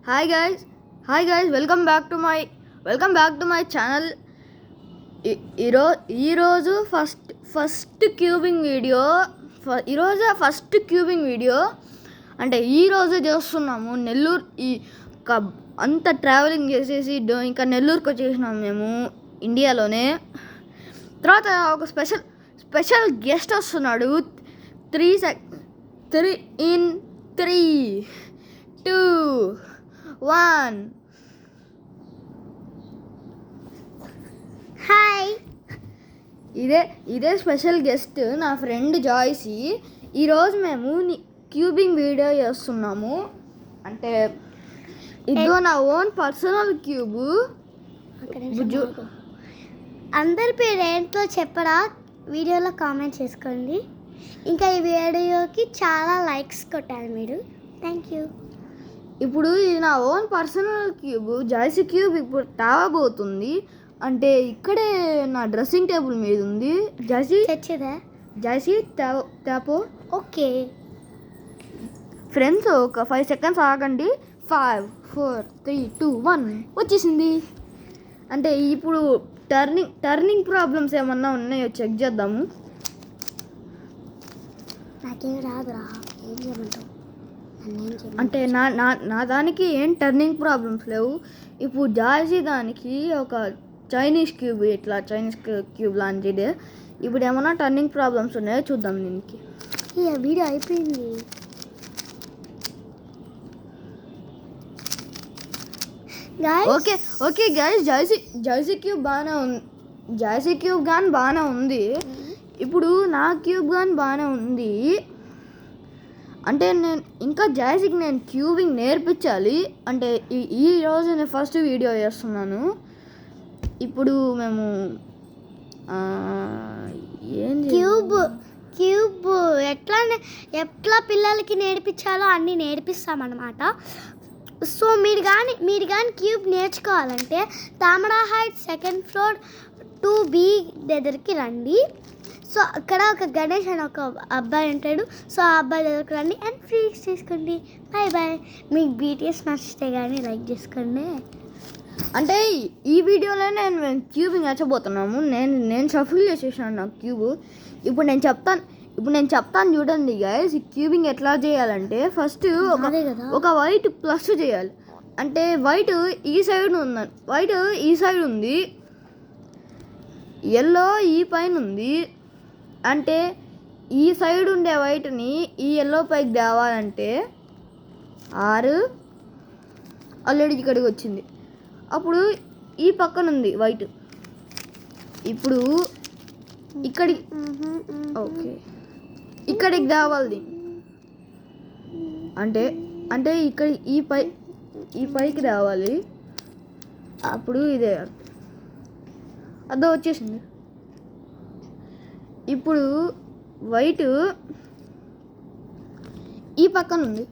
Hi guys welcome back to my channel. ఈరోజు first cubing video అంటే ఈరోజు చేస్తున్నాము. నెల్లూరు అంత ట్రావెలింగ్ చేసేసి ఇంకా నెల్లూరుకి వచ్చేసినాము మేము ఇండియాలోనే. తర్వాత ఒక స్పెషల్ గెస్ట్ వస్తున్నాడు. 3 in 3 2 1. హాయ్, ఇదే స్పెషల్ గెస్ట్ నా ఫ్రెండ్ జాయ్సీ. ఈరోజు మేము క్యూబింగ్ వీడియో చేస్తున్నాము. అంటే ఇదో నా ఓన్ పర్సనల్ క్యూబ్. అందరి పేరు ఏంటో చెప్పరా వీడియోలో కామెంట్ చేసుకోండి. ఇంకా ఈ వీడియోకి చాలా లైక్స్ కొట్టాలి మీరు. Thank you. ఇప్పుడు ఇది నా ఓన్ పర్సనల్ క్యూబ్. జాయ్సీ క్యూబ్ ఇప్పుడు తాగబోతుంది. అంటే ఇక్కడే నా డ్రెస్సింగ్ టేబుల్ మీద ఉంది. జాయ్సీ తాపో. ఓకే ఫ్రెండ్స్, ఒక 5 seconds ఆగండి. 5 4 3 2 1 వచ్చేసింది. అంటే ఇప్పుడు టర్నింగ్ ప్రాబ్లమ్స్ ఏమన్నా ఉన్నాయో చెక్ చేద్దాము. నాకేం రాదురా, ఏం చేయమంటావు? అంటే నా దానికి ఏం టర్నింగ్ ప్రాబ్లమ్స్ లేవు. ఇప్పుడు జాయ్సీ దానికి ఒక చైనీస్ క్యూబ్ లాంటిదే. ఇప్పుడు ఏమన్నా టర్నింగ్ ప్రాబ్లమ్స్ ఉన్నాయో చూద్దాం. దీనికి వీడియో అయిపోయింది. ఓకే గైస్, జాయ్సీ క్యూబ్ బాగానే ఉంది. ఇప్పుడు నా క్యూబ్ గాన్ బాగానే ఉంది. అంటే నేను జాయ్సీకి క్యూబింగ్ నేర్పించాలి. అంటే ఈ రోజు నేను ఫస్ట్ వీడియో చేస్తున్నాను. ఇప్పుడు మేము క్యూబ్ ఎట్లా పిల్లలకి నేర్పించాలో అన్నీ నేర్పిస్తామన్నమాట. సో మీరు కానీ క్యూబ్ నేర్చుకోవాలంటే తామడా హైట్స్ 2nd floor 2B దగ్గరికి రండి. సో అక్కడ ఒక గణేష్ అని ఒక అబ్బాయి ఉంటాడు. సో ఆ అబ్బాయి దగ్గరికి రండి అండ్ ఫ్రీక్స్ చేసుకోండి. బాయ్. మీకు BTS నచ్చితే కానీ లైక్ చేసుకోండి. అంటే ఈ వీడియోలోనే మేము క్యూబింగ్ నేర్చబోతున్నాము. నేను షఫుల్ చేసేసాను నా క్యూబ్. ఇప్పుడు నేను చెప్తాను చూడండి గైస్. ఈ క్యూబింగ్ ఎట్లా చేయాలంటే ఫస్ట్ ఒక వైట్ ప్లస్ చేయాలి. అంటే వైట్ ఈ సైడ్ ఉంది, ఎల్లో ఈ పైన ఉంది. అంటే ఈ సైడ్ ఉండే వైట్ని ఈ ఎల్లో పైకి తేవాలంటే 6 ఆల్రెడీ ఇక్కడికి వచ్చింది. అప్పుడు ఈ పక్కన ఉంది వైట్. ఇప్పుడు ఇక్కడికి తేవాలి. అంటే ఇక్కడ ఈ పైకి రావాలి. అప్పుడు ఇదే అదో వచ్చేసింది. ఇప్పుడు వైట్ ఈ పక్కన ఉంది.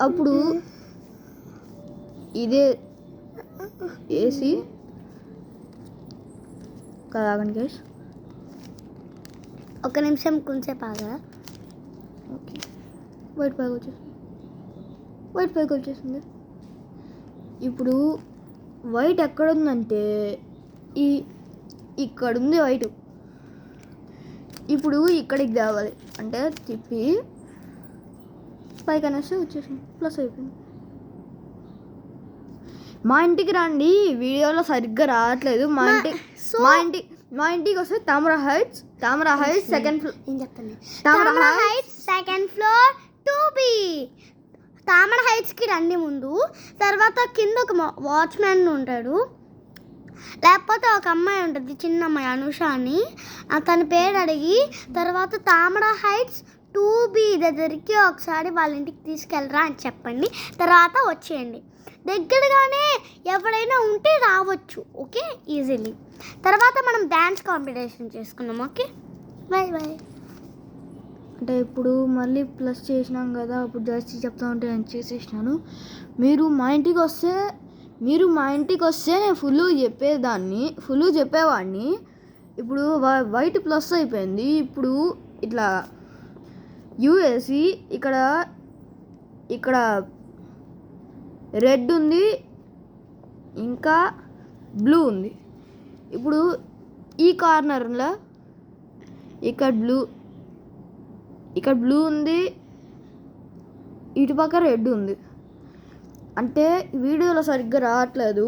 అప్పుడు ఇదే ఏసీ కాదండి గైస్. ఒక నిమిషం కొంచెంసేపు ఆగరా. ఓకే, వైట్ పైకి వచ్చేసింది. ఇప్పుడు వైట్ ఎక్కడుందంటే ఇక్కడ ఉంది వైట్. ఇప్పుడు ఇక్కడికి తేవాలి. అంటే తిప్పి పైకి అనేసి వచ్చేసింది. ప్లస్ అయిపోయింది. మా ఇంటికి రండి. వీడియోలో సరిగ్గా రావట్లేదు. మా ఇంటికి వస్తే Tamara heights 2nd floor. Tamara heights 2nd floor 2B. Tamara హైట్స్కి రండి ముందు. తర్వాత కింద ఒక వాచ్మ్యాన్ ఉంటాడు, లేకపోతే ఒక అమ్మాయి ఉంటుంది, చిన్న అమ్మాయి అనుష అని. తన పేరు అడిగి తర్వాత తామడా హైట్స్ 2B దగ్గరికి ఒకసారి వాళ్ళ ఇంటికి తీసుకెళ్ళరా అని చెప్పండి. తర్వాత వచ్చేయండి. దగ్గరగానే ఎవరైనా ఉంటే రావచ్చు. Okay, easily. తర్వాత మనం డ్యాన్స్ కాంపిటీషన్ చేసుకున్నాం. Okay, bye. అంటే ఇప్పుడు మళ్ళీ ప్లస్ చేసినాం కదా. అప్పుడు జాస్తి చెప్తా ఉంటే నేను చేసేసినాను. మీరు మా ఇంటికి వస్తే నేను ఫుల్ చెప్పేవాడిని. ఇప్పుడు వైట్ ప్లస్ అయిపోయింది. ఇప్పుడు ఇట్లా యూఎసి ఇక్కడ రెడ్ ఉంది, ఇంకా బ్లూ ఉంది. ఇప్పుడు ఈ కార్నర్లో ఇక్కడ బ్లూ ఉంది, ఇటుపక్క రెడ్ ఉంది. అంటే వీడియోలో సరిగ్గా రావట్లేదు.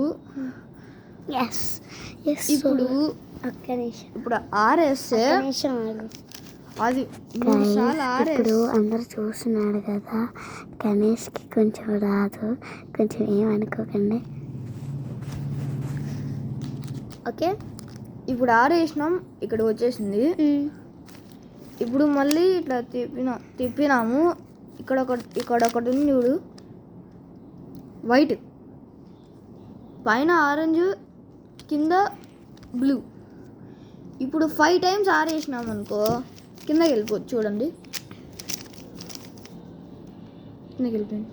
ఇప్పుడు ఆరేస్తే అది 3 సార్లు ఇప్పుడు అందరు చూస్తున్నారు కదా, గణేష్కి కొంచెం రాదు, కొంచెం ఏమనుకోకండి. ఓకే, ఇప్పుడు ఆరేసినాం, ఇక్కడికి వచ్చేసింది. ఇప్పుడు మళ్ళీ ఇట్లా తిప్పినాము. ఇక్కడ ఒకటి ఉంది చూడు, వైట్, పైన ఆరెంజ్, కింద బ్లూ. ఇప్పుడు 5 టైమ్స్ ఆరేసినాం అనుకో కిందకి వెళ్ళిపోవచ్చు. చూడండి, కిందకి వెళ్ళిపోయింది.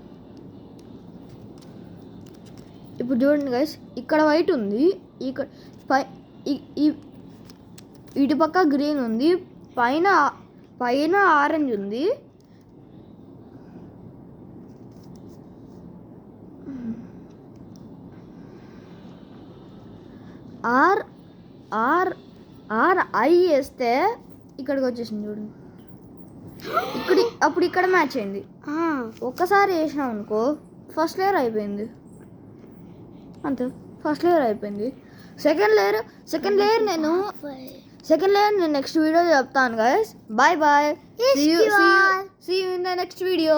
ఇప్పుడు చూడండి గైస్, ఇక్కడ వైట్ ఉంది, ఇక్కడ ఇటు పక్క గ్రీన్ ఉంది, పైన ఆరెంజ్ ఉంది. ఐ వేస్తే ఇక్కడికి వచ్చేసింది చూడండి. అప్పుడు ఇక్కడ మ్యాచ్ అయింది. ఒక్కసారి వేసినాం అనుకో ఫస్ట్ లేయర్ అయిపోయింది, అంతే. ఫస్ట్ లేయర్ అయిపోయింది. సెకండ్ లేయర్ నేను నెక్స్ట్ వీడియో చెప్తాను guys. Bye. See you in the next video.